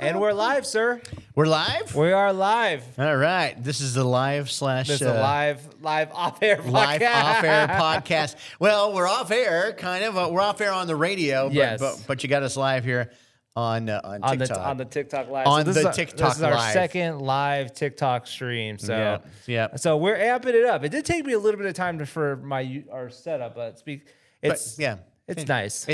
And we're live, sir. We're live? We are live. All right. This is the live slash... This is a live off-air podcast. Live off-air podcast. Well, we're off-air, kind of. We're off-air on the radio, Yes. but you got us live here on TikTok. On the TikTok live. On this the is TikTok This is our live. second live TikTok stream. So Yeah. So we're amping it up. It did take me a little bit of time for our setup, but it's nice.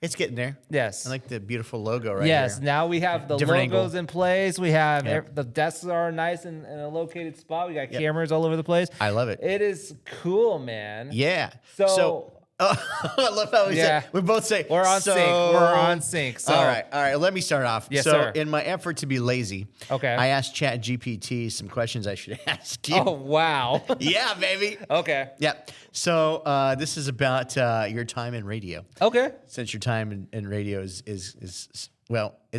It's getting there. Yes. I like the beautiful logo right Yes, here. now we have the Different logos angle. in place. We have Yep. the desks are nice in a located spot. We got cameras all over the place. I love it. It is cool, man. Yeah. So I love how we both say we're on sync. We're on sync. So all right. Let me start off. Yes, so sir. in my effort to be lazy, Okay. I asked ChatGPT some questions I should ask you. Oh wow. Yeah, baby. Okay. Yeah. So this is about your time in radio. Okay. Since your time in radio is it's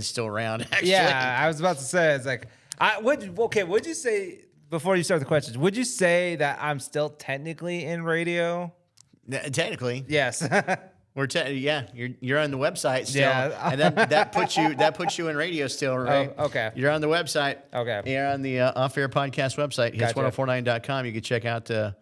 still around. Actually. Yeah, I was about to say it's like would you say before you start the questions? Would you say that I'm still technically in radio? Technically, Yes. you're on the website still, Yeah. and that puts you in radio still, right? Oh, okay. You're on the website. Okay. You're on the Off Air Podcast website, Gotcha. hits1049.com. You can check out the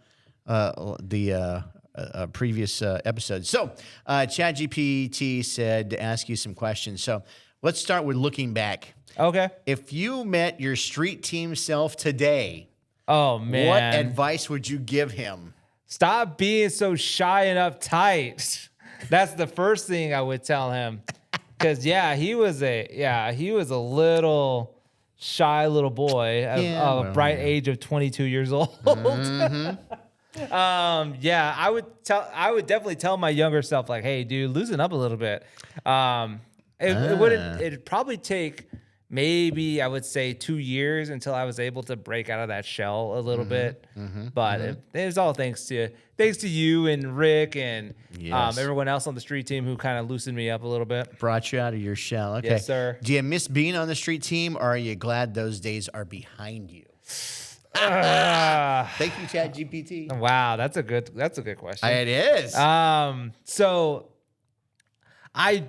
previous episodes. So, ChatGPT said to ask you some questions. So, let's start with looking back. Okay. If you met your street team self today, Oh man. what advice would you give him? Stop being so shy and uptight. That's the first thing I would tell him. Cause he was a little shy little boy of a bright age of 22 years old. Mm-hmm. I would definitely tell my younger self, like, hey dude, loosen up a little bit. It'd probably take maybe I would say 2 years until I was able to break out of that shell a little bit. But it was all thanks to you and Rick and everyone else on the street team who kind of loosened me up a little bit. Brought you out of your shell. Okay. Yes, sir. Do you miss being on the street team, or are you glad those days are behind you? Thank you, ChatGPT. Wow, that's a good question. It is. So I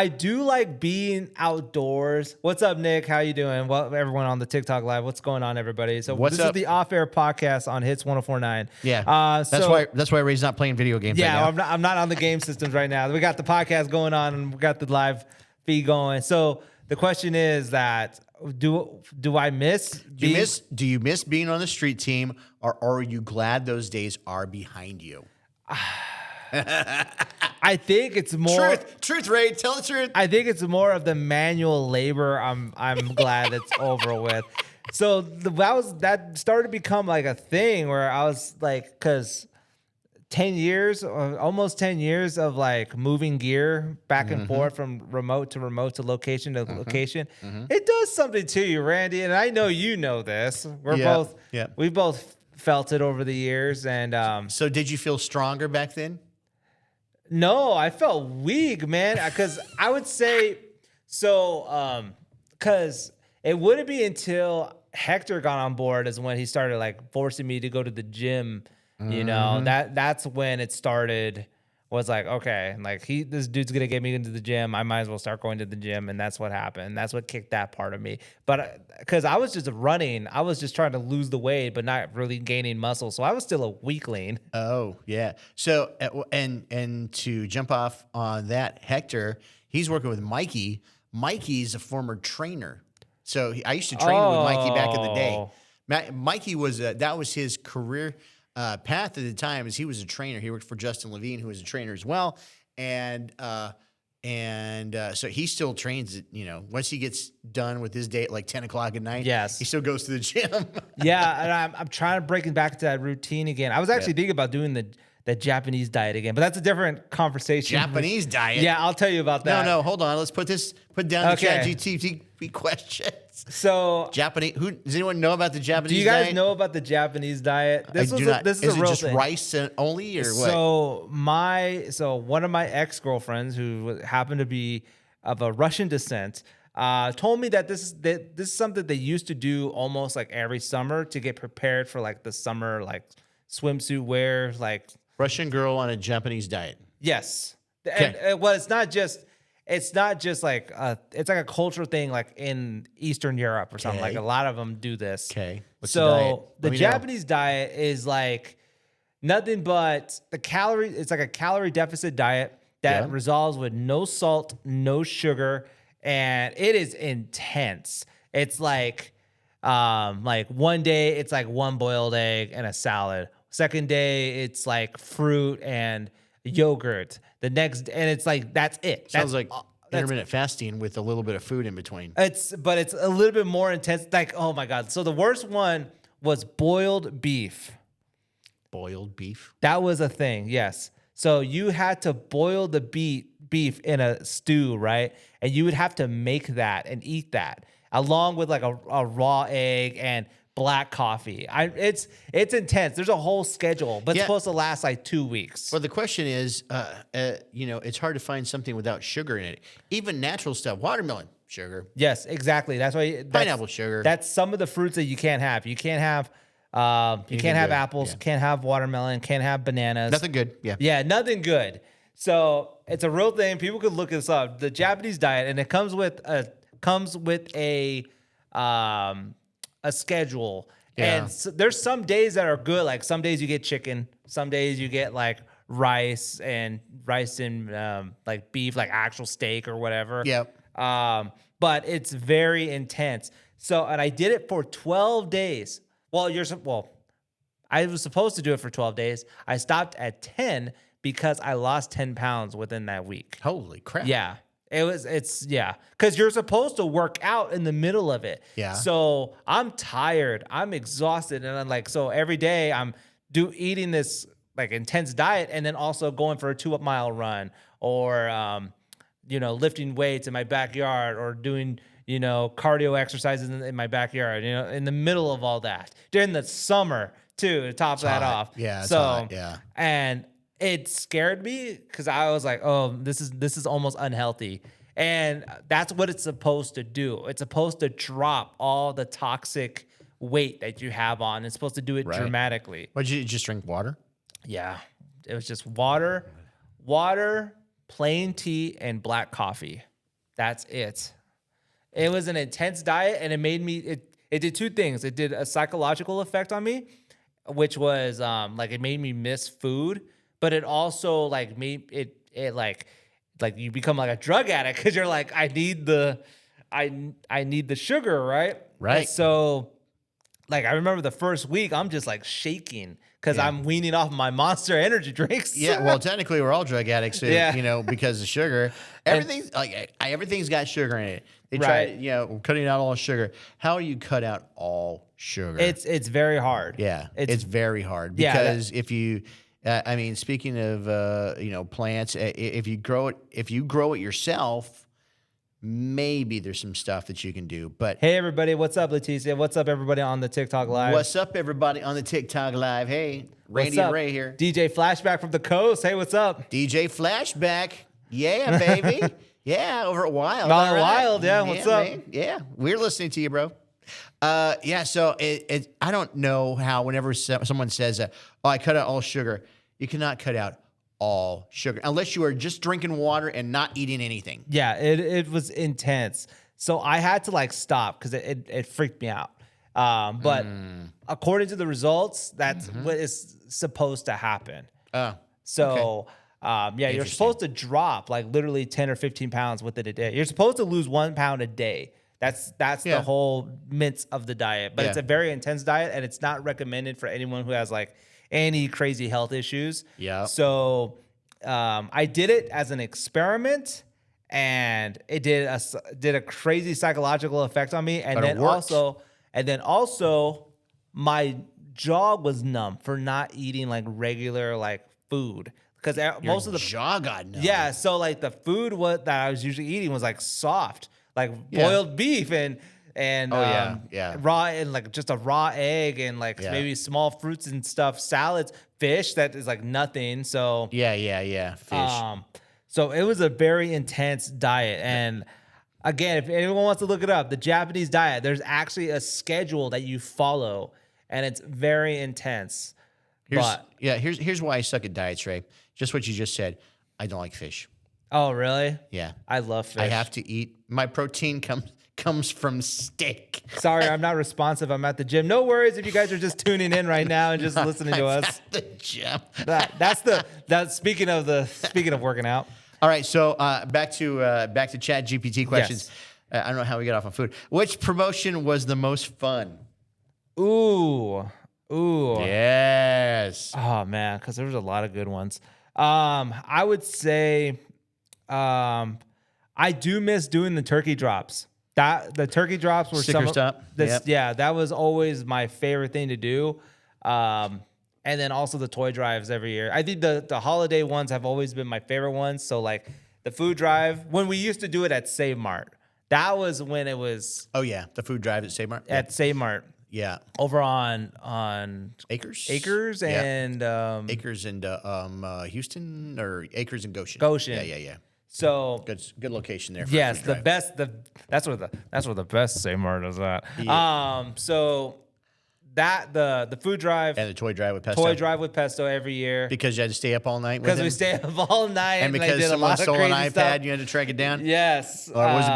do like being outdoors. What's up, Nick? How you doing? Well, everyone on the TikTok live, what's going on, everybody? So What's this up? is the off-air podcast on Hits 104.9. Yeah. That's why Ray's not playing video games. Yeah, right now. I'm not on the game systems right now. We got the podcast going on and we got the live feed going. So the question is that do I miss? Do you miss being on the street team, or are you glad those days are behind you? I think it's more Truth, Ray. Tell the truth. I think it's more of the manual labor. I'm glad it's over with. So that started to become like a thing where I was like, because 10 years, almost 10 years of like moving gear back and forth from remote to location to location, it does something to you, Randy. And I know you know this. We both felt it over the years. And so did you feel stronger back then? No, I felt weak, man. Because I would say because it wouldn't be until Hector got on board is when he started like forcing me to go to the gym. You know, that's when it started. Was like, okay, like this dude's gonna get me into the gym. I might as well start going to the gym, and that's what happened. That's what kicked that part of me. But because I was just running, I was just trying to lose the weight, but not really gaining muscle. So I was still a weakling. Oh yeah. So and to jump off on that, Hector, he's working with Mikey. Mikey's a former trainer, so I used to train with Mikey back in the day. Mikey was that was his career path at the time, as he was a trainer. He worked for Justin Levine, who was a trainer as well, and so he still trains. Once he gets done with his day at like 10 o'clock at night, yes, he still goes to the gym. Yeah, and I'm trying to break back to that routine again. I was actually thinking about doing the Japanese diet again, but that's a different conversation. Japanese diet. Yeah, I'll tell you about that. No, hold on. Let's put down the ChatGPT questions. So Japanese. Does anyone know about the Japanese diet? Do you guys know about the Japanese diet? This is a real just thing. Rice only, or what? So one of my ex-girlfriends, who happened to be of a Russian descent, told me that this is something they used to do almost like every summer to get prepared for like the summer like swimsuit wear, like Russian girl on a Japanese diet. Yes. Okay. And well, it's not just it's not just like it's like a cultural thing, like in Eastern Europe or something. Like Okay. a lot of them do this. Okay. What's the diet? So Let the me know. Japanese diet is like nothing but the calorie. It's like a calorie deficit diet that Yeah. resolves with no salt, no sugar, and it is intense. It's like one day it's like one boiled egg and a salad. Second day it's like fruit and yogurt. The next, and it's like that's it. Sounds That's like intermittent fasting with a little bit of food in between. but it's a little bit more intense. Like, oh my God. So the worst one was boiled beef. Boiled beef. That was a thing, yes. So you had to boil the beef in a stew, right? And you would have to make that and eat that along with like a raw egg and black coffee. It's intense. There's a whole schedule, but it's Yeah. supposed to last like 2 weeks. Well, the question is, it's hard to find something without sugar in it. Even natural stuff, watermelon, sugar, Yes, exactly. pineapple, sugar. That's some of the fruits that you can't have. You can't have Anything good, apples, yeah. can't have watermelon, can't have bananas. Nothing good. Yeah. Yeah, nothing good. So it's a real thing. People could look this up. The Japanese diet, and it comes with a schedule. Yeah. And so there's some days that are good. Like some days you get chicken, some days you get like rice and like beef, like actual steak or whatever. Yep. But it's very intense. So, and I did it for 12 days. I was supposed to do it for 12 days. I stopped at 10 because I lost 10 pounds within that week. Holy crap. Yeah. Because you're supposed to work out in the middle of it. Yeah. So I'm tired. I'm exhausted. And I'm like, so every day I'm eating this like intense diet and then also going for a 2-mile run or, lifting weights in my backyard or doing, cardio exercises in my backyard, in the middle of all that during the summer too, to top that hot. off. Yeah, it's So, hot, yeah. And it scared me because I was like, oh, this is almost unhealthy. And that's what it's supposed to do. It's supposed to drop all the toxic weight that you have on. It's supposed to do it Right. dramatically. What'd you just drink water? Yeah. It was just water, plain tea, and black coffee. That's it. It was an intense diet, and it made me, it did two things. It did a psychological effect on me, which was it made me miss food, but it also like made it like you become like a drug addict because you're like, I need the sugar, right? Right. And so like I remember the first week, I'm just like shaking because Yeah. I'm weaning off my Monster energy drinks. Yeah, well, technically we're all drug addicts, Yeah. because of sugar. Everything's got sugar in it. They Right. try, cutting out all sugar. How do you cut out all sugar? It's very hard. Yeah, it's very hard Yeah, because if you, speaking of plants, if you grow it yourself, maybe there's some stuff that you can do. But Hey everybody, what's up, Leticia? What's up, everybody on the TikTok live? what's up, everybody on the TikTok live? Hey, Randy What's up? and Ray here. DJ Flashback from the coast. Hey, what's up? DJ Flashback, yeah, baby, yeah, over at Wild. Wild all right. Wild, yeah, what's up? man. Yeah, we're listening to you, bro. So I don't know how whenever someone says, I cut out all sugar, you cannot cut out all sugar unless you are just drinking water and not eating anything. Yeah, it was intense. So I had to like stop because it freaked me out. But according to the results, that's what is supposed to happen. So you're supposed to drop like literally 10 or 15 pounds within a day. You're supposed to lose 1 pound a day. That's the whole mince of the diet. But it's a very intense diet, and it's not recommended for anyone who has like any crazy health issues. Yeah. So I did it as an experiment, and it did a crazy psychological effect on me. And But it worked. then also my jaw was numb for not eating like regular like food because most of the jaw got numb. yeah. So like the food that I was usually eating was like soft, like boiled beef and raw and like just a raw egg and like maybe small fruits and stuff, salads, fish that is like nothing. So Yeah. Fish. so it was a very intense diet. And again, if anyone wants to look it up, the Japanese diet, there's actually a schedule that you follow, and it's very intense. Here's why I suck at diets, Ray. Just what you just said. I don't like fish. Oh, really? Yeah. I love fish. I have to eat. My protein comes from steak. Sorry, I'm not responsive. I'm at the gym. No worries if you guys are just tuning in right now and just listening to us. At the gym. That's speaking of working out. All right, so back to ChatGPT questions. Yes. I don't know how we got off on food. Which promotion was the most fun? Ooh. Yes. Oh man, because there was a lot of good ones. I would say, I do miss doing the turkey drops. The turkey drops were Sticker stop. Yep. Yeah, that was always my favorite thing to do. And then also the toy drives every year. I think the holiday ones have always been my favorite ones. So like the food drive, when we used to do it at Save Mart, that was when it was Oh yeah, the food drive at Save Mart. at Save Mart Yeah. over on Acres. Yeah. and Acres and Houston or Acres and Goshen. Goshen. Yeah. So Good location there. For yes, food the drive. best. That's where the best Save Mart is at. Yeah. So that the food drive, And the toy drive with Pesto. toy drive with Pesto every year Because you had to stay up all night with because him? we stay up all night And I because did a someone lot of stole an crazy iPad, stuff. you had to track it down? Yes. Or was it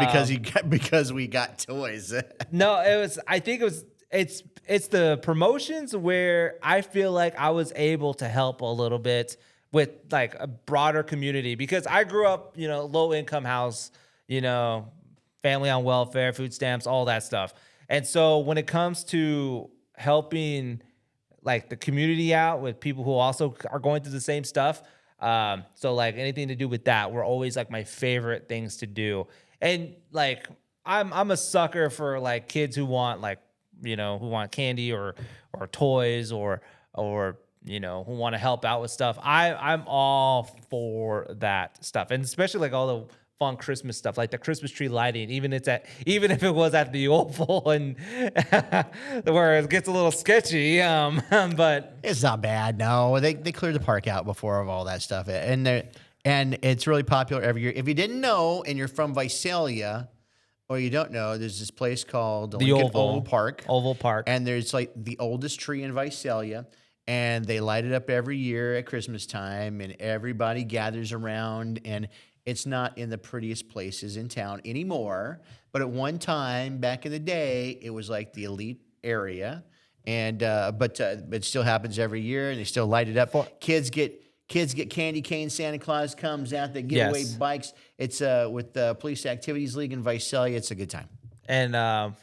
because we got toys? No, it was. I think it was. It's the promotions where I feel like I was able to help a little bit with like a broader community because I grew up, low income house, family on welfare, food stamps, all that stuff. And so when it comes to helping like the community out with people who also are going through the same stuff, so like anything to do with that were always like my favorite things to do. And like I'm a sucker for like kids who want like who want candy or toys or who want to help out with stuff. I'm all for that stuff, and especially like all the fun Christmas stuff, like the Christmas tree lighting. Even if it was at the Oval and where it gets a little sketchy, but It's not bad. No, they cleared the park out before of all that stuff, and it's really popular every year. If you didn't know, and you're from Visalia, or you don't know, there's this place called the Lincoln Oval Park. Oval Park, And there's like the oldest tree in Visalia, and they light it up every year at Christmas time, and everybody gathers around, and it's not in the prettiest places in town anymore. But at one time, back in the day, it was like the elite area, and but it still happens every year, and they still light it up. Kids get candy cane. Santa Claus comes out. They give away bikes. It's with the Police Activities League in Visalia. It's a good time. and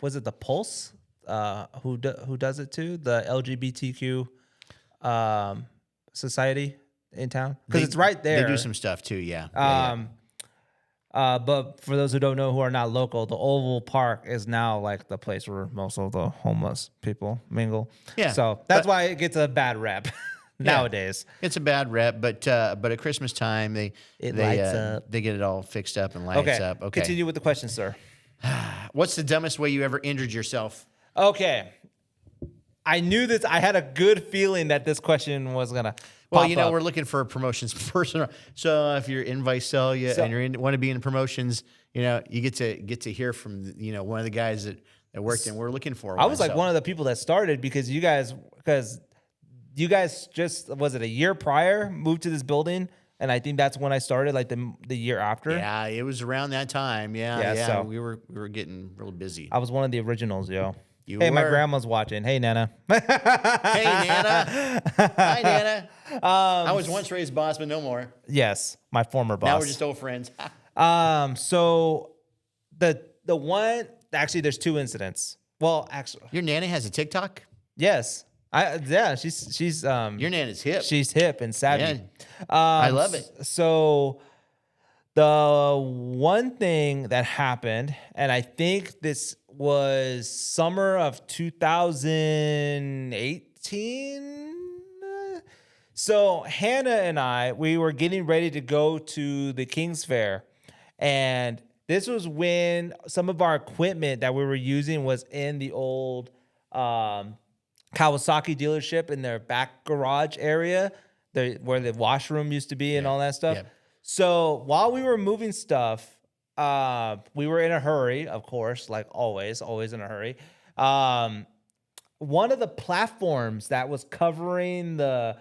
was it the Pulse who does it too? The LGBTQ society in town because it's right there. They do some stuff too. Yeah. But for those who don't know, who are not local, the Oval Park is now like the place where most of the homeless people mingle. Yeah, So that's why it gets a bad rep nowadays. It's a bad rep, but at Christmas time they lights up. They get it all fixed up and lights up. Okay. Continue with the question, sir. What's the dumbest way you ever injured yourself? Okay. I knew this. I had a good feeling that this question was gonna. Well, pop up. we're looking for a promotions person. So if you're in Visalia and you want to be in promotions, you get to hear from one of the guys that worked, and we're looking for. I was like one of the people that started because you guys just, was it a year prior, moved to this building, and I think that's when I started, like the year after. Yeah, it was around that time. Yeah. So we were getting real busy. I was one of the originals, yo. You my were. grandma's watching. Hey, Nana. Hey, Nana. Hi, Nana. I was once Ray's boss, but no more. Yes, my former boss. Now we're just old friends. So the one, actually, there's two incidents. Well, actually, Your Nana has a TikTok? yes. She's Your Nana's hip. she's hip and savvy. Yeah. I love it. So the one thing that happened, and I think this was summer of 2018. So Hannah and I, we were getting ready to go to the King's Fair, and this was when some of our equipment that we were using was in the old Kawasaki dealership in their back garage area, where the washroom used to be and all that stuff. Yeah. So while we were moving stuff, we were in a hurry, of course, like always in a hurry. One of the platforms that was covering the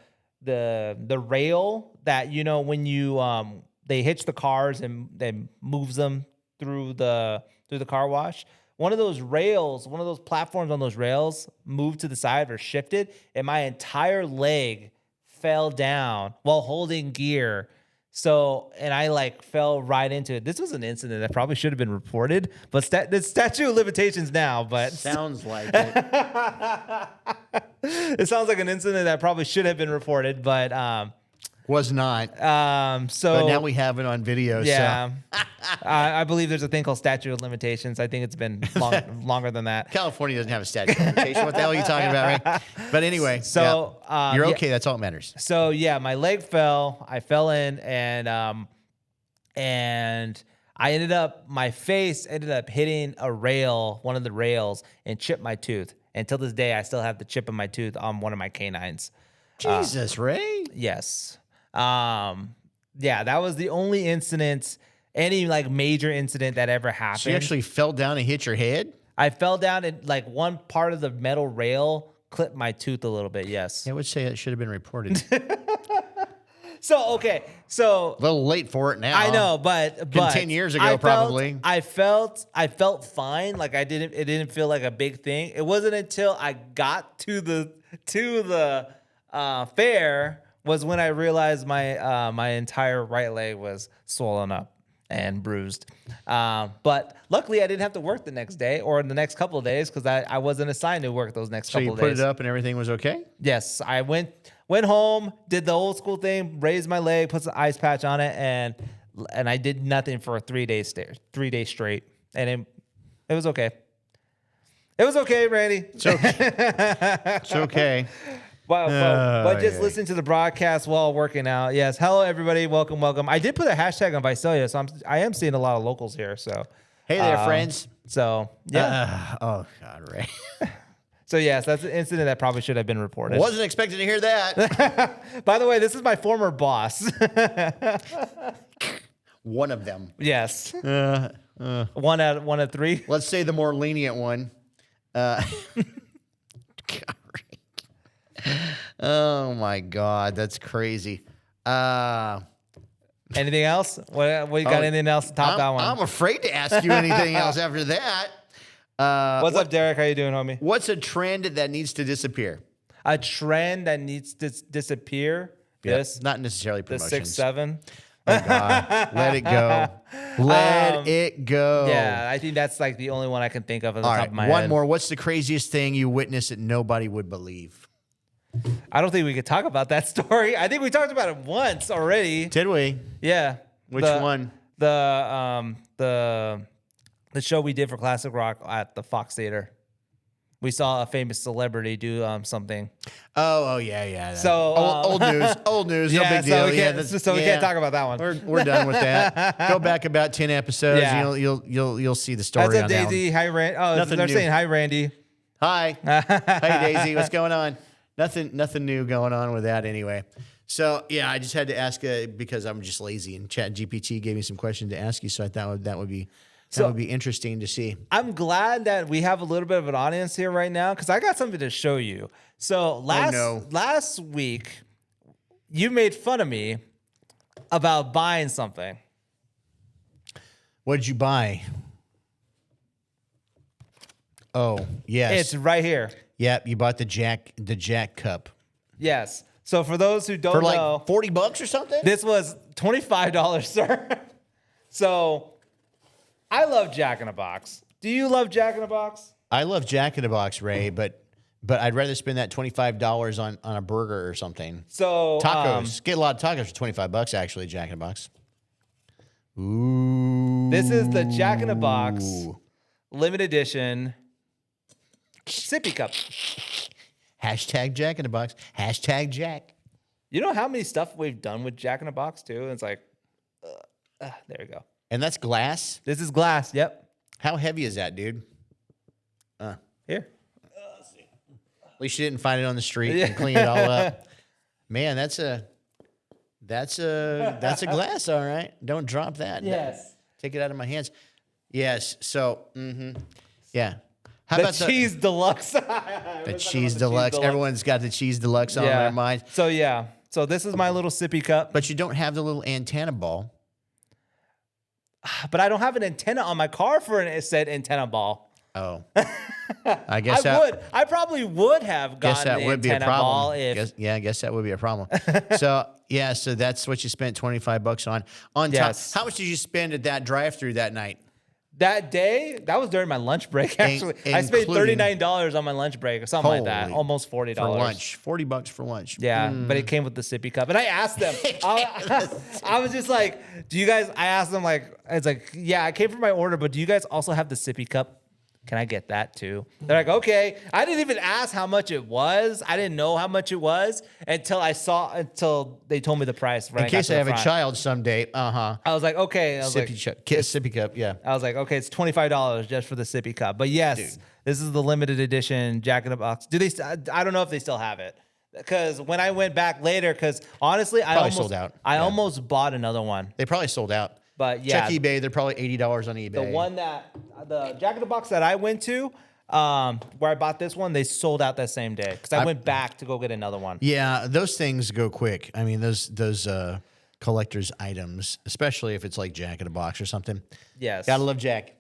rail that, when you they hitch the cars and then moves them through the car wash. One of those rails, one of those platforms on those rails moved to the side or shifted, and my entire leg fell down while holding gear. So, and I like fell right into it. This was an incident that probably should have been reported, but the statute of limitations now, but Sounds like it. it sounds like an incident that probably should have been reported, but Was not. so But now we have it on video. yeah, So. I believe there's a thing called statute of limitations. I think it's been longer than that. California doesn't have a statute of limitation. What the hell are you talking about, right? But anyway, So yeah. You're okay. That's all that matters. So yeah, my leg fell. I fell in, and I ended up, my face ended up hitting a rail, one of the rails, and chipped my tooth. And till this day, I still have the chip in my tooth on one of my canines. Jesus, Ray. Yes. Yeah, that was the only incident, any like major incident that ever happened. So you actually fell down and hit your head? I fell down and like one part of the metal rail clipped my tooth a little bit. Yes. I would say it should have been reported. So, okay. So A little late for it now. I know, but 10 years ago, probably. I felt fine. Like it didn't feel like a big thing. It wasn't until I got to the fair was when I realized my entire right leg was swollen up and bruised. But luckily, I didn't have to work the next day or the next couple of days because I wasn't assigned to work those next So couple you of put days. it up and everything was okay? Yes, I went home, did the old school thing, raised my leg, put some ice patch on it, and I did nothing for 3 days straight, and it was okay. It was okay, Randy. It's okay. It's okay. But just listen to the broadcast while working out. Yes. Hello, everybody. Welcome. I did put a hashtag on Visalia, so I am seeing a lot of locals here. So Hey there, friends. So yeah. Oh, God, Ray. So yes, that's an incident that probably should have been reported. Wasn't expecting to hear that. By the way, this is my former boss. One of them. Yes. One out of three. Let's say the more lenient one. God, Ray. Oh, my God. That's crazy. Anything else? What you got? Anything else to top that one? I'm afraid to ask you anything else after that. What's up, Derek? How you doing, homie? What's a trend that needs to disappear? A trend that needs to disappear. Yeah, This, not necessarily the promotions. 6'7". Oh, God. Let it go. Let it go. Yeah, I think that's like the only one I can think of on the All top right, of my one head. more. What's the craziest thing you witnessed that nobody would believe? I don't think we could talk about that story. I think we talked about it once already. Did we? Yeah. Which one? The show we did for Classic Rock at the Fox Theater. We saw a famous celebrity do something. Oh, yeah. So old news. No big deal. We can't talk about that one. We're done with that. Go back about 10 episodes. Yeah. You'll see the story. That's on up, that Daisy. Hi, Randy. Oh, Nothing they're new. saying hi, Randy. Hi. Hey, Daisy. What's going on? Nothing new going on with that anyway. So, yeah, I just had to ask because I'm just lazy, and ChatGPT gave me some questions to ask you, so I thought that would be interesting to see. I'm glad that we have a little bit of an audience here right now because I got something to show you. So last week, you made fun of me about buying something. What did you buy? Oh, yes. It's right here. Yep, you bought the Jack cup. Yes. So for those who don't For like know, $40 or something? this was $25, sir. So I love Jack in a Box. Do you love Jack in a Box? I love Jack in the Box, Ray, but I'd rather spend that $25 on a burger or something. So Tacos. Get a lot of tacos for $25 actually, Jack in the Box. Ooh. This is the Jack in a Box limited edition sippy cup. Hashtag Jack in the Box. Hashtag Jack. You know how many stuff we've done with Jack in a Box too? And it's like, there we go. And that's glass. This is glass. Yep. How heavy is that, dude? Here. At least you didn't find it on the street and clean it all up. Man, that's a glass, all right. Don't drop that. Yes. Take it out of my hands. Yes. So, yeah. How The about cheese deluxe. the cheese deluxe? Everyone's got the cheese deluxe on their mind. So yeah. So this is my little sippy cup. But you don't have the little antenna ball. but I don't have an antenna on my car for an said antenna ball. Oh, I guess I probably would have guess gotten that the would be a antenna ball problem. if. I guess that would be a problem. So that's what you spent $25 on. On Yes. top, how much did you spend at that drive-through that night? That day, that was during my lunch break, actually. I spent $39 on my lunch break or something like that. Almost $40. For lunch. $40 for lunch. Yeah, but it came with the sippy cup. And I asked them, I was just like, I asked them it's like, yeah, I came for my order, but do you guys also have the sippy cup? Can I get that too? They're like, okay. I didn't even ask how much it was. I didn't know how much it was until they told me the price. In case I have a child someday. I was like, okay. Sippy cup, yeah. I was like, okay, it's $25 just for the sippy cup. But yes, This is the limited edition Jack in the Box. I don't know if they still have it. Because when I went back later, because honestly, sold out. I almost bought another one. They probably sold out. But yeah. Check eBay. They're probably $80 on eBay. The Jack in the Box that I went to, where I bought this one, they sold out that same day. Because I went back to go get another one. Yeah, those things go quick. I mean, those collector's items, especially if it's like Jack in the Box or something. Yes. Gotta love Jack.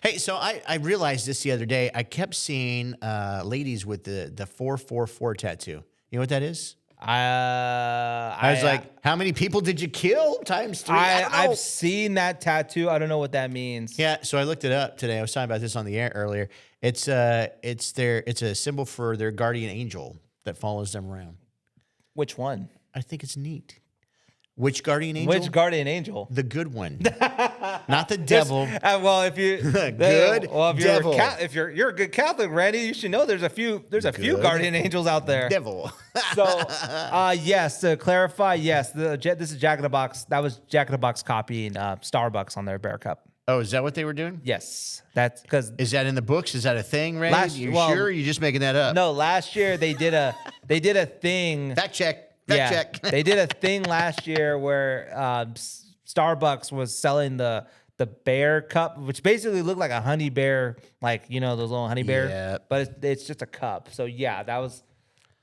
Hey, so I realized this the other day. I kept seeing ladies with the 444 tattoo. You know what that is? I was like, how many people did you kill? Times 3. I've seen that tattoo. I don't know what that means. Yeah, so I looked it up today. I was talking about this on the air earlier. It's a symbol for their guardian angel that follows them around. Which one? I think it's neat. Which guardian angel? Which guardian angel? The good one, not the devil. Well, if you if you're a good Catholic, Randy, you should know there's a few guardian angels out there. Devil. So, yes, to clarify, yes, this is Jack in the Box. That was Jack in the Box copying Starbucks on their Bear Cup. Oh, is that what they were doing? Yes, that's because. Is that in the books? Is that a thing, Randy? You sure? Or are you just making that up? No, last year they did a thing. Fact check. Check. They did a thing last year where Starbucks was selling the bear cup, which basically looked like a honey bear, like those little honey bear. Yeah. But it's just a cup. So yeah,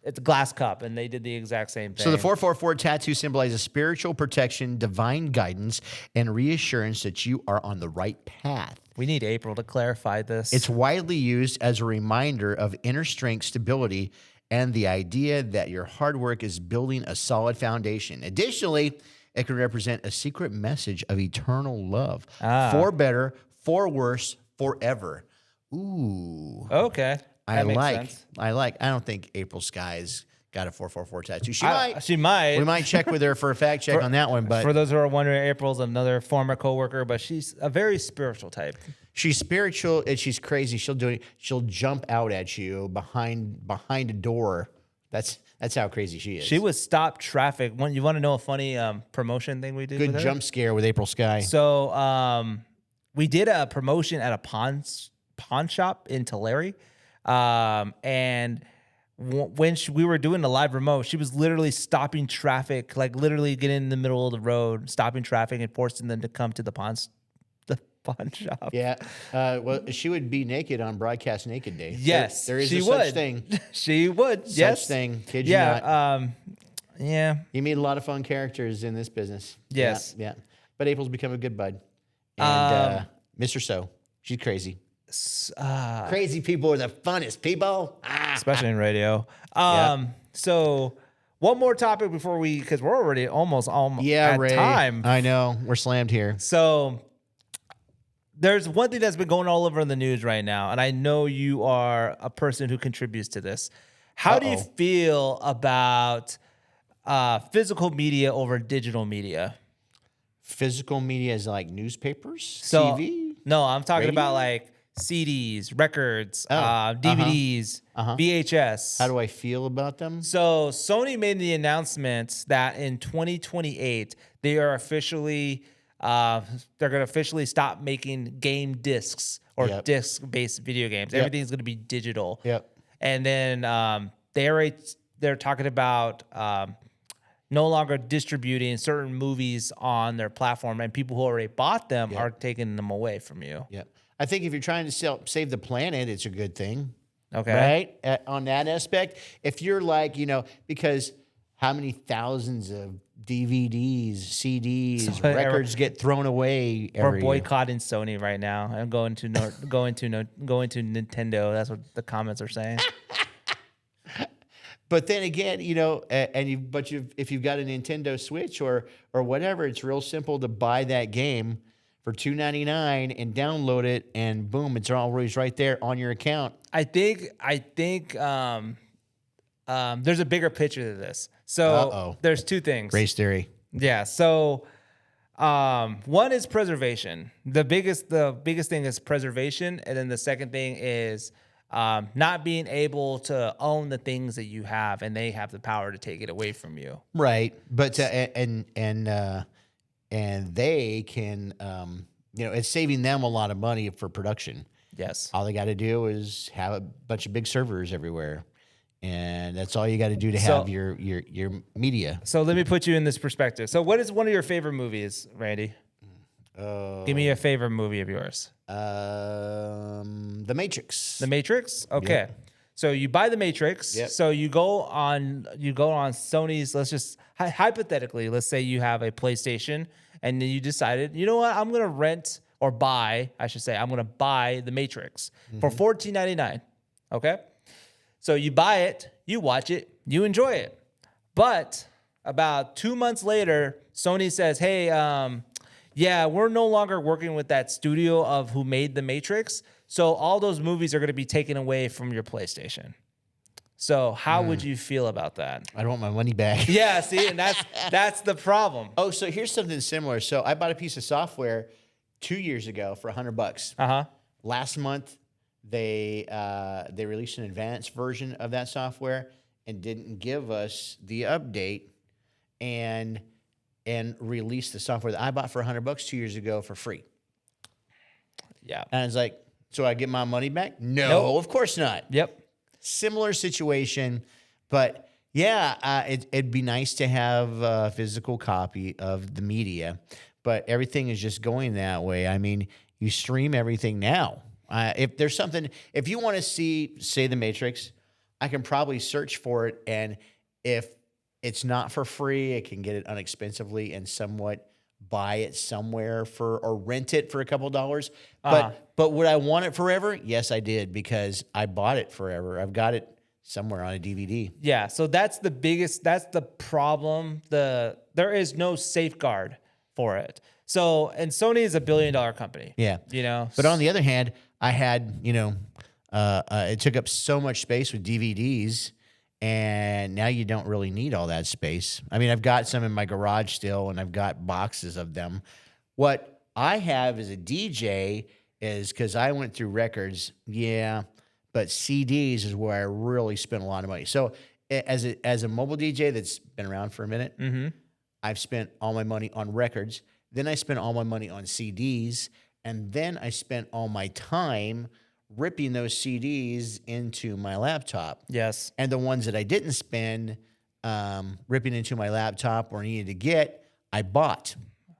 it's a glass cup, and they did the exact same thing. So the 444 tattoo symbolizes spiritual protection, divine guidance, and reassurance that you are on the right path. We need April to clarify this. It's widely used as a reminder of inner strength, stability, and the idea that your hard work is building a solid foundation. Additionally, it can represent a secret message of eternal love. For better, for worse, forever. Ooh. Okay. I makes like. sense. I don't think April Sky's got a 444 tattoo. She might. We might check with her for a fact check on that one. But for those who are wondering, April's another former coworker, but she's a very spiritual type. She's spiritual and she's crazy. She'll jump out at you behind a door. That's how crazy she is. She would stop traffic. You want to know a funny promotion thing we did? Good jump scare with April Sky. So we did a promotion at a pawn shop in Tulare, and when we were doing the live remote, she was literally stopping traffic, like literally getting in the middle of the road, stopping traffic and forcing them to come to the pawn shop. Yeah. Well, she would be naked on Broadcast Naked Day. Yes, there is she such thing. She would. Such thing. Kid you not. Yeah. You meet a lot of fun characters in this business. Yes. Yeah. But April's become a good bud. And Mr. So, she's crazy. Crazy people are the funnest people. Especially in radio. So one more topic before because we're already almost at Ray, time. I know. We're slammed here. So there's one thing that's been going all over in the news right now, and I know you are a person who contributes to this. How do you feel about physical media over digital media? Physical media is like newspapers, TV? No, I'm talking radio? about like CDs, records, DVDs, VHS. How do I feel about them? So Sony made the announcement that in 2028 they are officially they're going to officially stop making game discs or disc-based video games. Everything's going to be digital. Yep. And then they're talking about no longer distributing certain movies on their platform, and people who already bought them are taking them away from you. Yep. I think if you're trying to save the planet, it's a good thing. Okay. Right? On that aspect. If you're like, because how many thousands of DVDs, CDs, So, records get thrown away We're every year. boycotting Sony right now and going to Nintendo. That's what the comments are saying. But then again, you know, if you've got a Nintendo Switch or whatever, it's real simple to buy that game for $2.99 and download it, and boom, it's always right there on your account. I think there's a bigger picture to this. So there's two things. Race theory. Yeah. So one is preservation. The biggest thing is preservation, and then the second thing is not being able to own the things that you have, and they have the power to take it away from you. Right. But and they can, you know, it's saving them a lot of money for production. Yes. All they got to do is have a bunch of big servers everywhere, and that's all you got to do to have your media. So let me put you in this perspective. So what is one of your favorite movies, Randy? Give me a favorite movie of yours. The Matrix. The Matrix? Okay. Yep. So you buy The Matrix. Yep. So you go on Sony's, let's just hypothetically, let's say you have a PlayStation and then you decided, you know what, I'm going to rent or buy, I should say, I'm going to buy The Matrix for $14.99. Okay? So you buy it, you watch it, you enjoy it. But about 2 months later, Sony says, hey, yeah, we're no longer working with that studio of who made The Matrix. So all those movies are going to be taken away from your PlayStation. So how would you feel about that? I don't want my money back. Yeah, see, and that's the problem. Oh, so here's something similar. So I bought a piece of software 2 years ago for $100. Uh-huh. Last month, they released an advanced version of that software and didn't give us the update and released the software that I bought for $100 2 years ago for free. Yeah. And I was like, so I get my money back? No, Nope. of course not. Yep. Similar situation, but yeah, it'd be nice to have a physical copy of the media, but everything is just going that way. I mean, you stream everything now. If there's something, if you want to see, say, The Matrix, I can probably search for it, and if it's not for free, I can get it inexpensively and somewhat buy it somewhere or rent it for a couple $. But would I want it forever? Yes, I did, because I bought it forever. I've got it somewhere on a DVD. Yeah, so that's the problem. There is no safeguard for it. So, and Sony is $1 billion company. Yeah. You know. But on the other hand, I had, you know, it took up so much space with DVDs, and now you don't really need all that space. I mean, I've got some in my garage still, and I've got boxes of them. What I have as a DJ is, because I went through records, yeah, but CDs is where I really spent a lot of money. So as a mobile DJ that's been around for a minute, I've spent all my money on records. Then I spent all my money on CDs, and then I spent all my time ripping those CDs into my laptop. Yes. And the ones that I didn't spend ripping into my laptop or needed to get, I bought.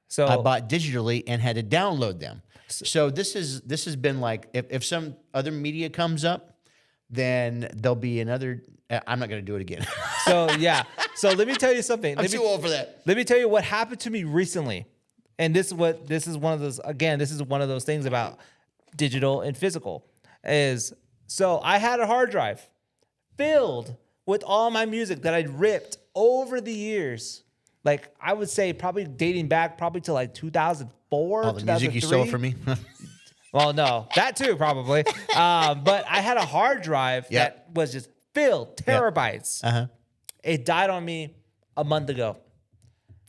So I bought digitally and had to download them. So this has been like, if some other media comes up, then there'll be another. I'm not going to do it again. So yeah. So let me tell you something. I'm too old for that. Let me tell you what happened to me recently. And this is one of those things about digital and physical is, so I had a hard drive filled with all my music that I'd ripped over the years. Like, I would say probably dating back probably to like 2004, All the music you stole from me. Well, no, that too, probably. But I had a hard drive that was just filled, terabytes. Uh-huh. It died on me a month ago.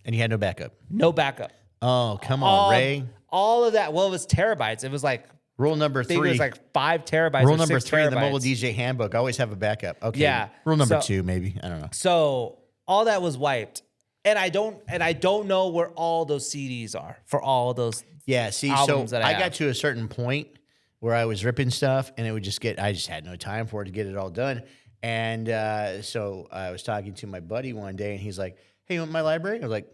And you had no backup. No backup. Oh, come on, Ray. All of that. Well, it was terabytes. It was like, Rule number I think three. it was like 5 terabytes. Rule or number 6 3 in the terabytes. mobile DJ handbook. Always have a backup. Okay. Yeah. Rule number So- 2, maybe. I don't know. So all that was wiped. And I don't know where all those CDs are for all those. Yeah, see, so albums that I got have. to a certain point where I was ripping stuff, and it would just I just had no time for it to get it all done. And so I was talking to my buddy one day, and he's like, "Hey, you want my library?" I was like,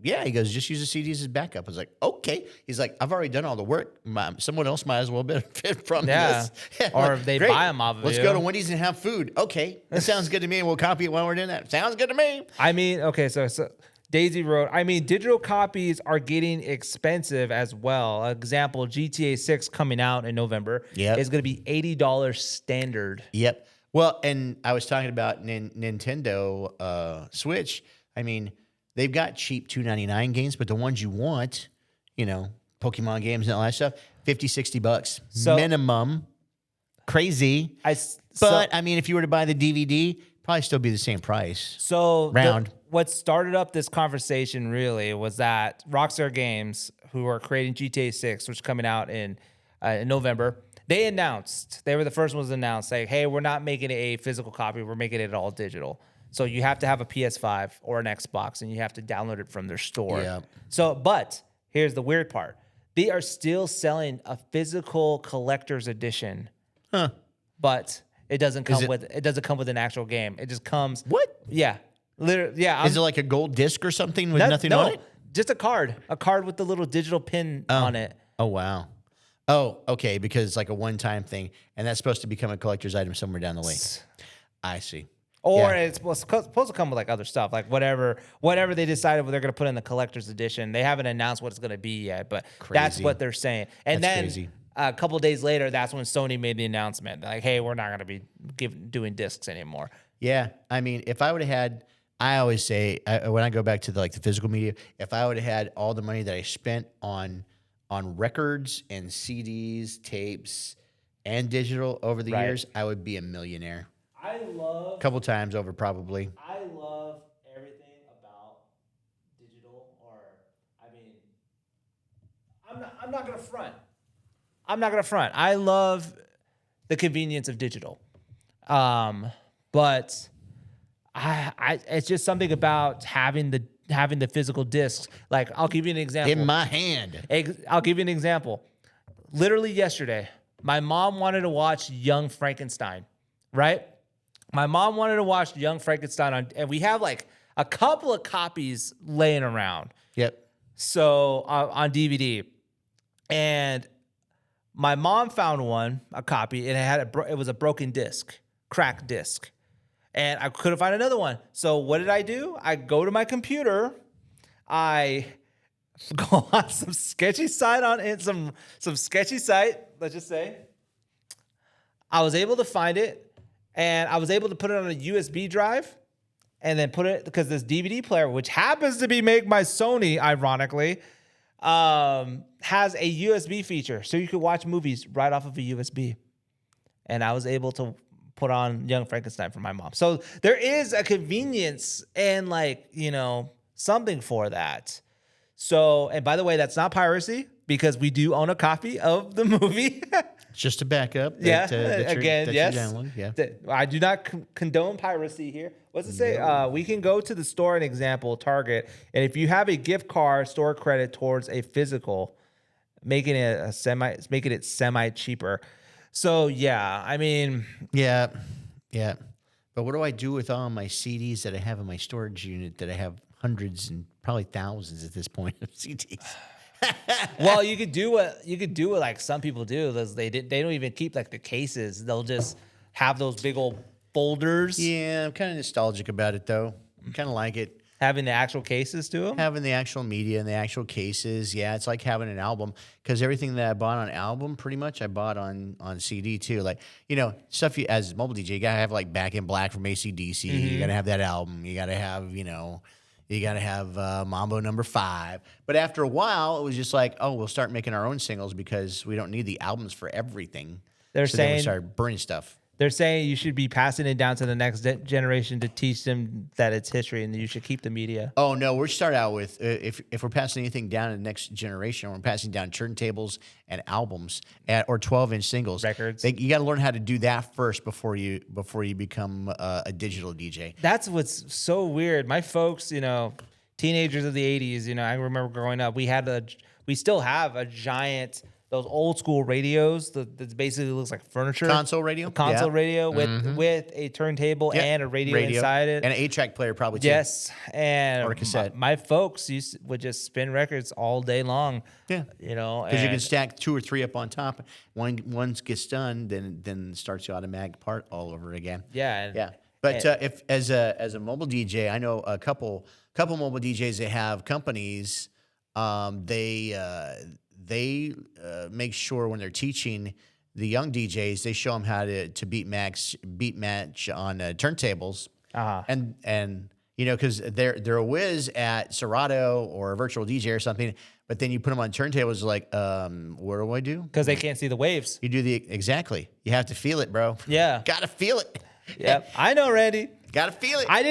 "Yeah." He goes, "Just use the CDs as backup." I was like, "Okay." He's like, "I've already done all the work. Someone else might as well benefit from this." Or Like, if they "Great. buy them off of Let's you. go to Wendy's and have food. Okay, that sounds good to me, and we'll copy it while we're doing that. Sounds good to me. I mean, okay, so Daisy Road. I mean, digital copies are getting expensive as well. Example, GTA 6 coming out in November Yep. is going to be $80 standard. Yep. Well, and I was talking about Nintendo Switch. I mean, they've got cheap $2.99 games, but the ones you want, Pokemon games and all that stuff, $50-$60 So- minimum. Crazy. But I mean, if you were to buy the DVD, probably still be the same price. So Round. what started up this conversation really was that Rockstar Games, who are creating GTA 6, which is coming out in November, they were the first ones to announce, like, hey, we're not making it a physical copy, we're making it all digital. So you have to have a PS5 or an Xbox, and you have to download it from their store. Yeah. So, but here's the weird part: they are still selling a physical collector's edition, but it doesn't come with an actual game. It just comes. What? Yeah. Literally, yeah. Is it like a gold disc or something with nothing on it? Just a card with the little digital pin on it. Oh, wow. Oh, okay, because it's like a one-time thing, and that's supposed to become a collector's item somewhere down the lane. I see. Or it's supposed to come with like other stuff, like whatever they decided they're going to put in the collector's edition. They haven't announced what it's going to be yet, but that's what they're saying. And That's then crazy. a couple of days later, that's when Sony made the announcement, like, hey, we're not going to be doing discs anymore. Yeah, I mean, if I would have had, I always say when I go back to the physical media, if I would have had all the money that I spent on records and CDs, tapes, and digital over the years, I would be a millionaire. I love A couple times over, probably. I love everything about digital, I'm not gonna front. I love the convenience of digital. But it's just something about having the physical discs. Like, I'll give you an example. In my hand. I'll give you an example. Literally yesterday, my mom wanted to watch Young Frankenstein, right? My mom wanted to watch Young Frankenstein and we have like a couple of copies laying around. Yep. So on DVD, and my mom found a copy, and it was a broken disc, cracked disc, and I couldn't find another one. So what did I do? I go to my computer, I go on some sketchy site some sketchy site. Let's just say I was able to find it. And I was able to put it on a USB drive and then put it, because this DVD player, which happens to be made by Sony, ironically, has a USB feature. So you could watch movies right off of a USB. And I was able to put on Young Frankenstein for my mom. So there is a convenience and something for that. So, and by the way, that's not piracy, because we do own a copy of the movie. Just a backup. Yes. I do not condone piracy here. What's it say? We can go to the store, an example, Target, and if you have a gift card, store credit towards a physical, making it semi cheaper. So yeah, I mean, yeah. But what do I do with all my CDs that I have in my storage unit that I have hundreds and probably thousands at this point of CDs? Well, you could do what like some people do. They don't even keep like the cases. They'll just have those big old folders. Yeah, I'm kind of nostalgic about it though. I kind of like it. Having the actual cases to them? Having the actual media and the actual cases. Yeah, it's like having an album, because everything that I bought on album, pretty much I bought on CD too. Like, stuff as a mobile DJ, you got to have like Back in Black from AC/DC. You got to have that album. You got to have, Mambo number 5. But after a while, it was just like, oh, we'll start making our own singles because we don't need the albums for everything. Then we started burning stuff. They're saying you should be passing it down to the next generation to teach them that it's history, and that you should keep the media. Oh no, we start out with if we're passing anything down to the next generation, we're passing down turntables and albums or 12-inch singles, records. You got to learn how to do that first before you become a digital DJ. That's what's so weird. My folks, teenagers of the '80s, I remember growing up. We still have a giant. Those old school radios that basically looks like furniture. Console radio with a turntable and a radio inside it. And an 8-track player probably too. Yes. And or a cassette. My folks would just spin records all day long. Yeah. Because you can stack 2 or 3 up on top. One gets done, then starts the automatic part all over again. Yeah. Yeah. But if as a mobile DJ, I know a couple mobile DJs that have companies. They make sure when they're teaching the young DJs, they show them how to beat match on turntables, and because they're a whiz at Serato or a virtual DJ or something, but then you put them on turntables, like, what do I do? Because they can't see the waves. You do exactly. You have to feel it, bro. Yeah, gotta feel it. Yep, I know, Randy. Gotta feel it. I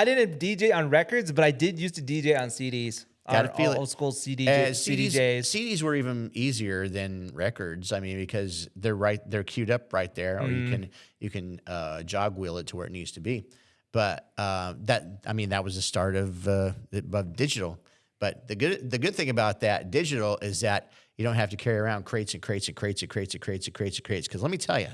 didn't DJ on records, but I did used to DJ on CDs. Gotta feel it. Old school CDs. CDJs. CDs were even easier than records. I mean, because they're queued up right there, or you can jog wheel it to where it needs to be. But that was the start of digital. But the good thing about that digital is that you don't have to carry around crates and crates and crates and crates and crates and crates and crates. Because let me tell you,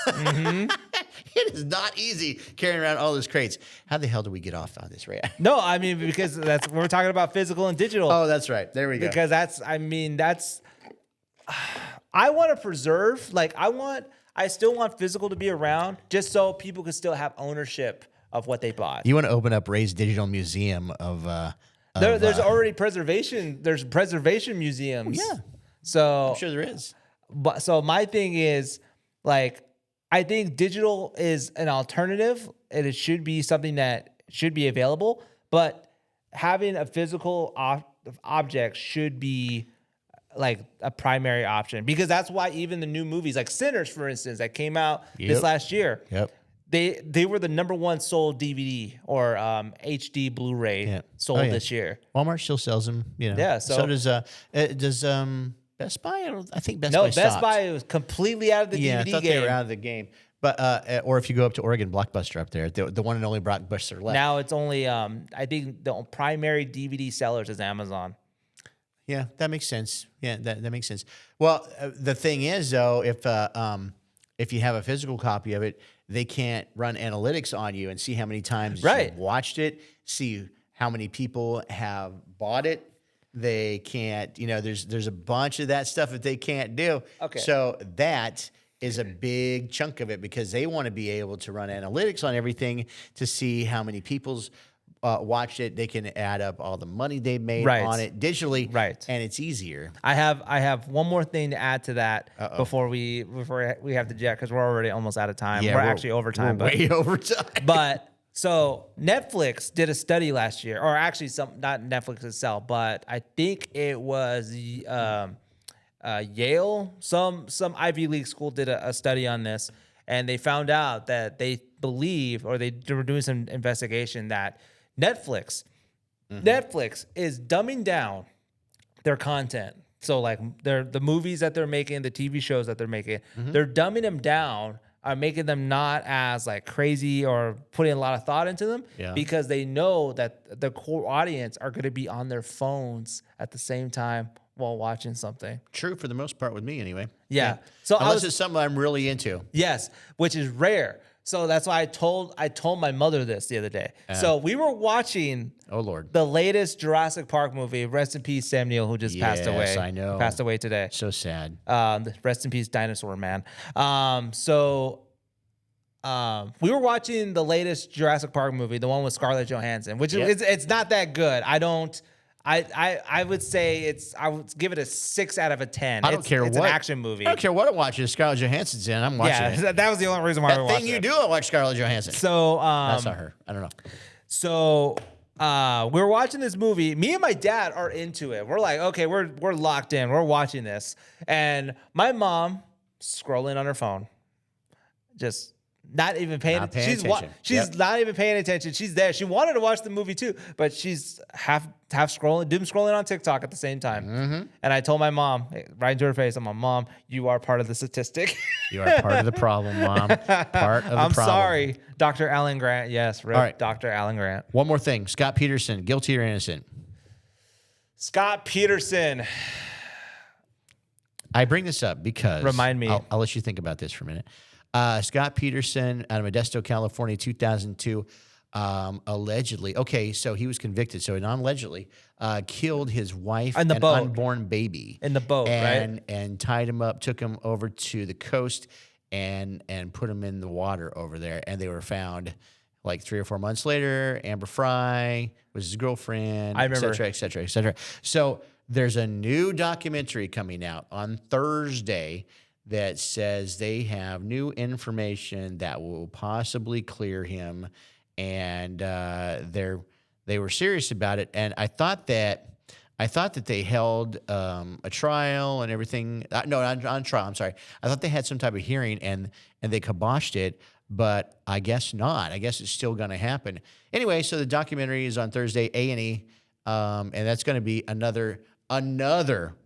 it is not easy carrying around all those crates. How the hell do we get off on this, Ray? No, I mean, because we're talking about physical and digital. Oh, that's right. There we go. Because I want to preserve. Like I still want physical to be around, just so people can still have ownership of what they bought. You want to open up Ray's Digital Museum of. There's already preservation. There's preservation museums. Yeah. So I'm sure there is. But so my thing is, like, I think digital is an alternative, and it should be something that should be available. But having a physical object should be like a primary option, because that's why even the new movies, like Sinners, for instance, that came out this last year. Yep. They were the #1 sold DVD or HD Blu-ray sold this year. Walmart still sells them, Yeah. So does Best Buy? I think Best Buy No, Best stopped. Buy was completely out of the Yeah, DVD I thought game. they were out of the game. But or if you go up to Oregon, Blockbuster up there, the one and only Blockbuster left. Now it's only I think the primary DVD sellers is Amazon. Yeah, that makes sense. Yeah, that makes sense. Well, the thing is though, if you have a physical copy of it, they can't run analytics on you and see how many times you've watched it, see how many people have bought it. They can't, there's a bunch of that stuff that they can't do. Okay. So that is a big chunk of it, because they want to be able to run analytics on everything to see how many people's watched it. They can add up all the money they made on it digitally, and it's easier. I have one more thing to add to that before we have to jet, because we're already almost out of time. Yeah, we're actually over time, but way over time. But so Netflix did a study last year, or actually not Netflix itself, but I think it was Yale, some Ivy League school did a study on this, and they found out that they believe, or they were doing some investigation, that Netflix is dumbing down their content. So like the movies that they're making, the TV shows that they're making, they're dumbing them down, making them not as like crazy or putting a lot of thought into them, because they know that the core audience are going to be on their phones at the same time while watching something. True for the most part with me, anyway. Yeah. So unless it's something I'm really into. Yes, which is rare. So that's why I told my mother this the other day. So we were watching the latest Jurassic Park movie. Rest in peace, Sam Neill, who just passed away. Yes, I know. Passed away today. So sad. Rest in peace, Dinosaur Man. We were watching the latest Jurassic Park movie, the one with Scarlett Johansson, which is it's not that good. I would say I would give it a 6 out of a 10. I don't care what. It's an action movie. I don't care what I watch. If Scarlett Johansson's in, I'm watching it. Yeah, that was the only reason why I watched it. That thing you do, I watch Scarlett Johansson. So that's not her. I don't know. So we were watching this movie. Me and my dad are into it. We're like, okay, we're locked in. We're watching this, and my mom scrolling on her phone, just. Not even paying attention. She's not even paying attention. She's there. She wanted to watch the movie too, but she's half scrolling, doom scrolling on TikTok at the same time. And I told my mom, right into her face, I'm like, Mom, you are part of the statistic. You are part of the problem, Mom. Part of the problem. I'm sorry, Dr. Alan Grant. Yes, All right. Dr. Alan Grant. One more thing. Scott Peterson, guilty or innocent? Scott Peterson. I bring this up because... Remind me. I'll let you think about this for a minute. Scott Peterson out of Modesto, California, 2002, allegedly, so he was convicted, so non-allegedly, killed his wife and unborn baby. In the boat, right? And tied him up, took him over to the coast and put him in the water over there, and they were found like 3 or 4 months later, Amber Fry was his girlfriend, I et remember. cetera, et cetera, et cetera. So there's a new documentary coming out on Thursday that says they have new information that will possibly clear him, and they were serious about it. And I thought that they held a trial and everything. No, not on trial. I'm sorry. I thought they had some type of hearing and they kiboshed it, but I guess not. I guess it's still going to happen. Anyway, so the documentary is on Thursday, A&E, and that's going to be another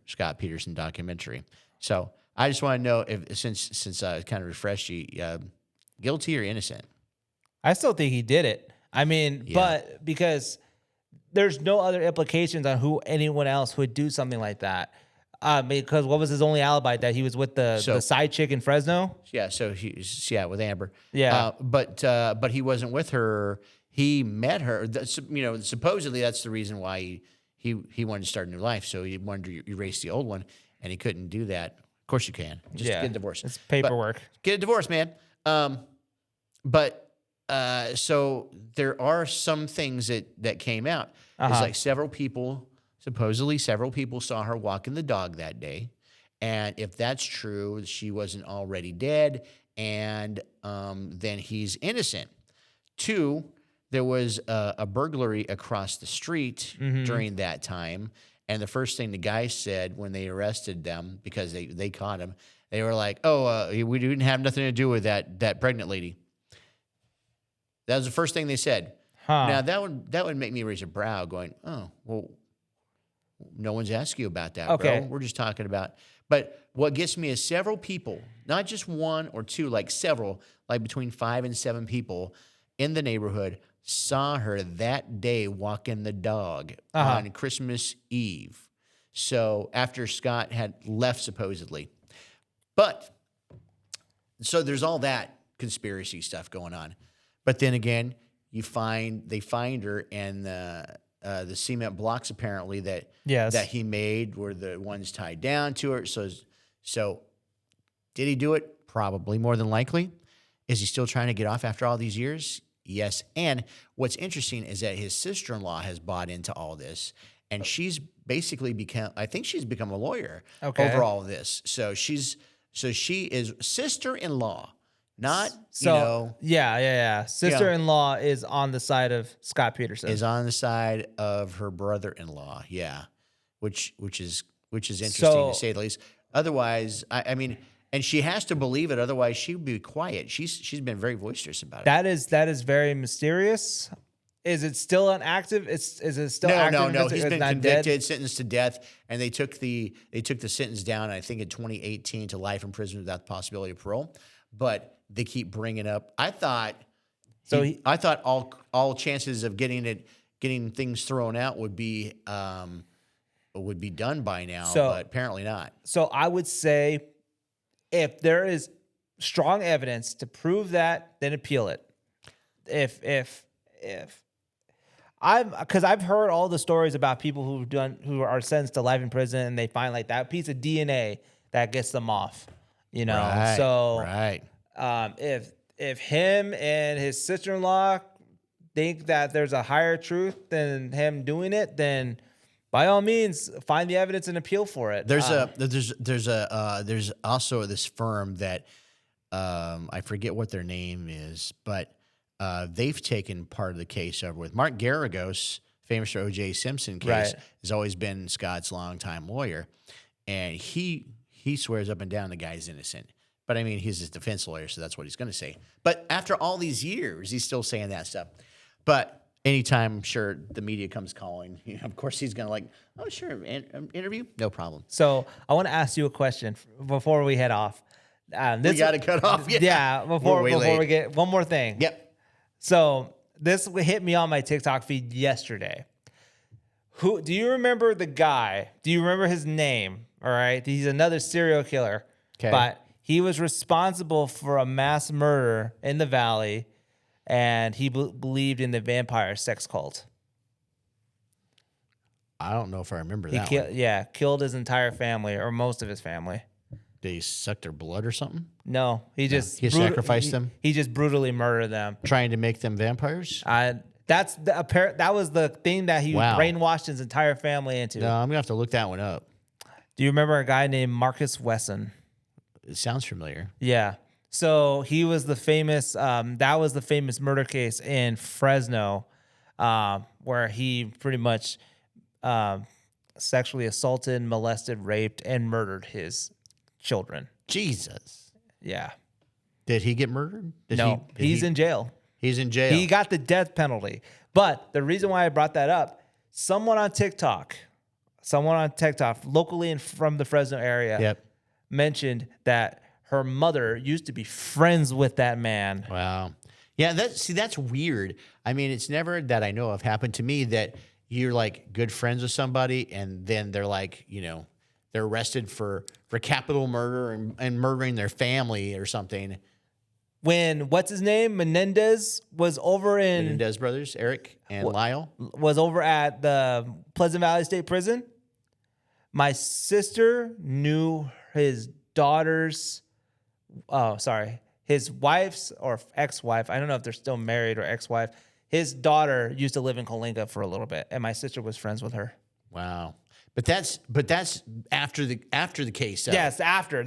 Scott Peterson documentary. So I just want to know if since I kind of refreshed you, guilty or innocent? I still think he did it. I mean, Yeah. but because there's no other implications on who anyone else would do something like that. Because what was his only alibi? That he was with the side chick in Fresno? Yeah, so he's with Amber. Yeah. But he wasn't with her. He met her. Supposedly that's the reason why he wanted to start a new life. So he wanted to erase the old one, and he couldn't do that. Of course you can. Just get a divorce. It's paperwork. But get a divorce, man. So there are some things that came out. It's like supposedly several people saw her walking the dog that day. And if that's true, she wasn't already dead. And then he's innocent. 2, there was a burglary across the street during that time. And the first thing the guys said when they arrested them, because they caught him, they were like, we didn't have nothing to do with that pregnant lady. That was the first thing they said. Huh. Now that would make me raise a brow, going, "Oh, well, no one's asking you about that, Okay. bro. We're just talking about." But what gets me is several people, not just 1 or 2, like several, like between 5 and 7 people in the neighborhood saw her that day walking the dog on Christmas Eve. So after Scott had left, supposedly, but so there's all that conspiracy stuff going on. But then again, they find her, and the cement blocks apparently that he made were the ones tied down to her. So did he do it? Probably, more than likely. Is he still trying to get off after all these years? Yes. And what's interesting is that his sister-in-law has bought into all this, and she's basically become a lawyer over all of this. So she is sister-in-law. Not, Yeah. Sister-in-law is on the side of Scott Peterson. Is on the side of her brother-in-law, yeah, which is interesting to say the least. Otherwise, I mean, and she has to believe it. Otherwise, she would be quiet. She's been very boisterous about it. That is very mysterious. Is it still an active? Is it still active? No. He's been convicted, sentenced to death, and they took the sentence down, I think, in 2018 to life in prison without the possibility of parole. But they keep bringing up. I thought all chances of getting things thrown out would be done by now, but apparently not. So I would say, if there is strong evidence to prove that, then appeal it. Because I've heard all the stories about people who are sentenced to life in prison, and they find like that piece of DNA that gets them off. Right. If him and his sister-in-law think that there's a higher truth than him doing it, then by all means find the evidence and appeal for it. There's also this firm that I forget what their name is, but they've taken part of the case over with. Mark Garagos, famous for O.J. Simpson case, has always been Scott's longtime lawyer, and he swears up and down the guy's innocent. But I mean, he's his defense lawyer, so that's what he's going to say. But after all these years, he's still saying that stuff. But anytime, I'm sure, the media comes calling, of course, he's going to like, oh, sure, interview? No problem. So I want to ask you a question before we head off. We got to cut off. Yeah, before we get one more thing. Yep. So this hit me on my TikTok feed yesterday. Do you remember the guy? Do you remember his name? All right. He's another serial killer. Okay. But he was responsible for a mass murder in the Valley, and he believed in the vampire sex cult. I don't know if I remember that one. Yeah, killed his entire family, or most of his family. they suck their blood or something? No, he just he sacrificed them? He just brutally murdered them. Trying to make them vampires? That was the thing that he Wow. brainwashed his entire family into. No, I'm going to have to look that one up. Do you remember a guy named Marcus Wesson? It sounds familiar. Yeah. So he was the famous, that was the famous murder case in Fresno, where he pretty much sexually assaulted, molested, raped, and murdered his children. Jesus. Yeah. Did he get murdered? No, he's in jail. He's in jail. He got the death penalty. But the reason why I brought that up, someone on TikTok, locally and from the Fresno area, mentioned that her mother used to be friends with that man. Wow. Yeah, that's weird. I mean, it's never that I know of happened to me that you're like good friends with somebody and then they're like, they're arrested for capital murder and murdering their family or something. When what's his name? Menendez was over in Menendez brothers, Eric and Lyle, was over at the Pleasant Valley State Prison. My sister knew his daughter's his wife's or ex-wife. I don't know if they're still married or ex-wife. His daughter used to live in Coalinga for a little bit, and my sister was friends with her. Wow. But that's after the case. Yes, after.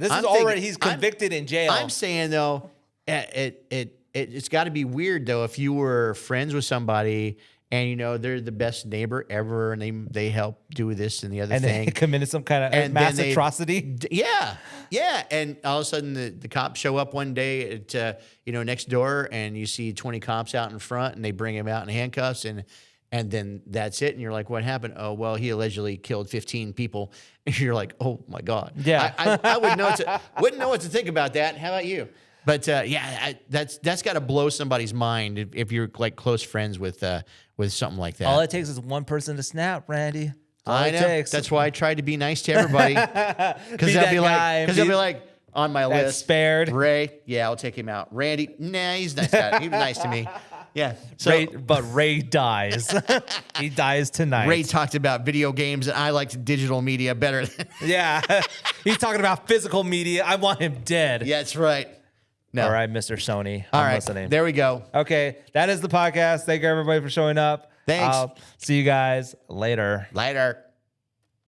He's convicted in jail. I'm saying though, it's got to be weird though if you were friends with somebody and they're the best neighbor ever and they help do this and the other thing. And they committed some kind of mass atrocity. Yeah. And all of a sudden the cops show up one day at next door and you see 20 cops out in front and they bring him out in handcuffs and then that's it. And you're like, what happened? Oh, well, he allegedly killed 15 people. And you're like, oh my God. Yeah. I wouldn't know what to think about that. How about you? But that's got to blow somebody's mind if you're like close friends with something like that. All it takes is one person to snap, Randy. I know. That's why I tried to be nice to everybody. Because they'll be like on my list. Spared. Ray, yeah, I'll take him out. Randy, nah, he's nice guy. He was nice to me. Yeah. So, but Ray dies. He dies tonight. Ray talked about video games, and I liked digital media better. Yeah. He's talking about physical media. I want him dead. Yeah, that's right. No. All right, Mr. Sony. I'm listening. There we go. Okay, that is the podcast. Thank you, everybody, for showing up. Thanks. I'll see you guys later. Later.